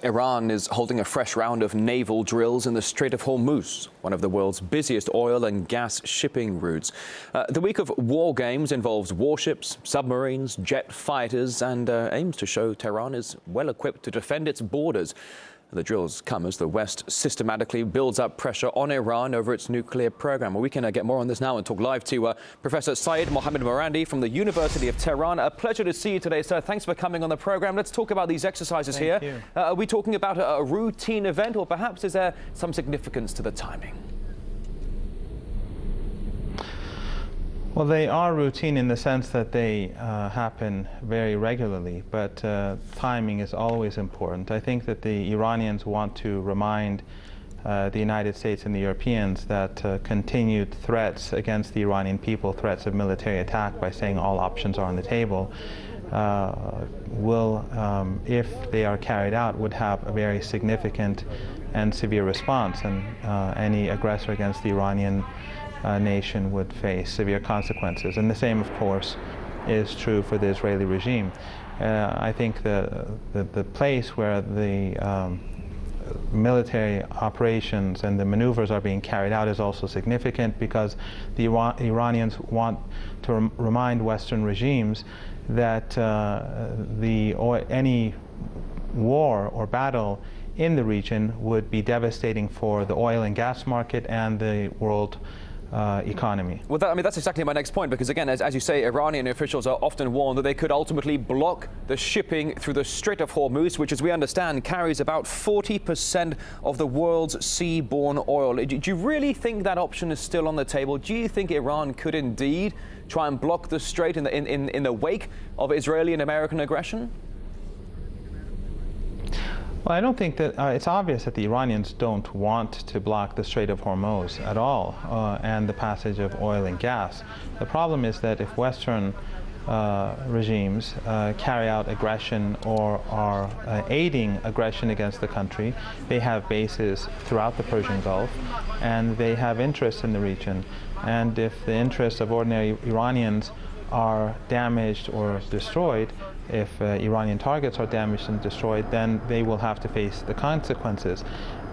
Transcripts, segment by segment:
Iran is holding a fresh round of naval drills in the Strait of Hormuz, one of the world's busiest oil and gas shipping routes. The week of war games involves warships, submarines, jet fighters, and aims to show Tehran is well equipped to defend its borders. The drills come as the West systematically builds up pressure on Iran over its nuclear program. Well, we can get more on this now and talk live to Professor Syed Mohammed Morandi from the University of Tehran. A pleasure to see you today, sir. Thanks for coming on the program. Let's talk about these exercises here. Are we talking about a routine event, or perhaps is there some significance to the timing? Well, they are routine in the sense that they happen very regularly, but timing is always important. I think that the Iranians want to remind the United States and the Europeans that continued threats against the Iranian people, threats of military attack by saying all options are on the table, will, if they are carried out, would have a very significant and severe response, and any aggressor against the Iranian nation would face severe consequences. And the same, of course, is true for the Israeli regime. I think the place where the military operations and the maneuvers are being carried out is also significant, because the Iranians want to remind Western regimes that any war or battle in the region would be devastating for the oil and gas market and the world economy. Well, that's exactly my next point, because again, as you say, Iranian officials are often warned that they could ultimately block the shipping through the Strait of Hormuz, which, as we understand, carries about 40% of the world's seaborne oil. Do you really think that option is still on the table? Do you think Iran could indeed try and block the strait in the wake of Israeli and American aggression? Well, I don't think that it's obvious that the Iranians don't want to block the Strait of Hormuz at all, and the passage of oil and gas. The problem is that if Western regimes carry out aggression or are aiding aggression against the country, they have bases throughout the Persian Gulf, and they have interests in the region. And if the interests of ordinary Iranians are damaged or destroyed, if Iranian targets are damaged and destroyed, then they will have to face the consequences.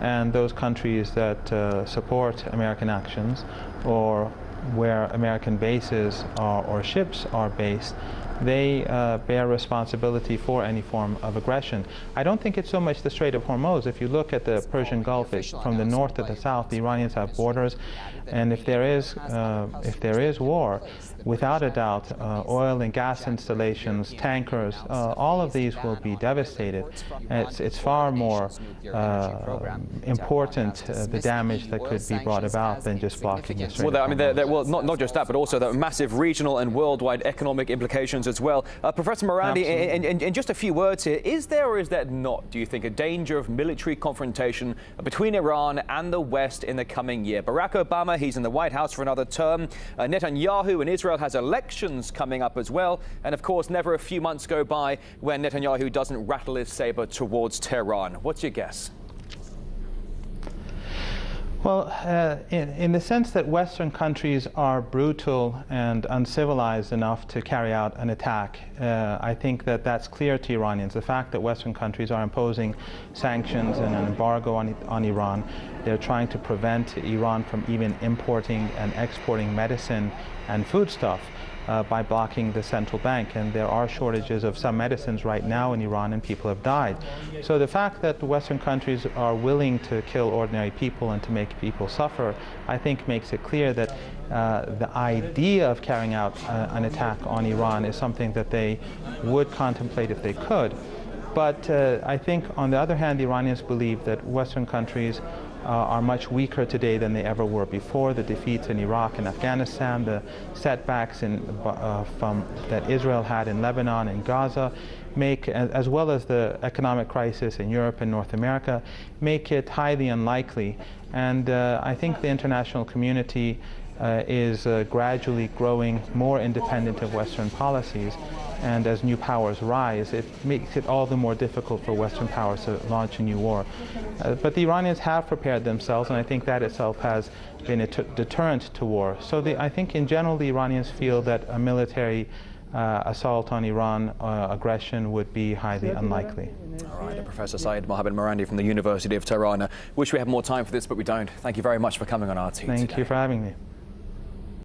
And those countries that support American actions, or where American bases or ships are based, they bear responsibility for any form of aggression. I don't think it's so much the Strait of Hormuz. If you look at the Persian Gulf, from the north to the south, the Iranians have borders, and if there is war, without a doubt, oil and gas installations, tankers, all of these will be devastated. It's far more important, the damage that could be brought about, than just blocking the Strait. Well, I mean, well, not just that, but also the massive regional and worldwide economic implications as well. Professor Morandi, in just a few words here, is there or is there not, do you think, a danger of military confrontation between Iran and the West in the coming year? Barack Obama, he's in the White House for another term. Netanyahu in Israel has elections coming up as well. And of course, never a few months go by when Netanyahu doesn't rattle his saber towards Tehran. What's your guess? Well, in the sense that Western countries are brutal and uncivilized enough to carry out an attack, I think that that's clear to Iranians. The fact that Western countries are imposing sanctions and an embargo on Iran, they're trying to prevent Iran from even importing and exporting medicine and foodstuff by blocking the central bank, and there are shortages of some medicines right now in Iran, and people have died. So the fact that the Western countries are willing to kill ordinary people and to make people suffer, I think makes it clear that the idea of carrying out an attack on Iran is something that they would contemplate if they could. But I think, on the other hand, the Iranians believe that Western countries are much weaker today than they ever were before. The defeats in Iraq and Afghanistan, the setbacks that Israel had in Lebanon and Gaza, as well as the economic crisis in Europe and North America, make it highly unlikely. And I think the international community is gradually growing more independent of Western policies. And as new powers rise, it makes it all the more difficult for Western powers to launch a new war. But the Iranians have prepared themselves, and I think that itself has been a deterrent to war. So I think in general the Iranians feel that a military assault on Iran, aggression, would be highly unlikely. All right, Professor Syed Mohammed Morandi from the University of Tehran. Wish we had more time for this, but we don't. Thank you very much for coming on RT Thank today. you for having me.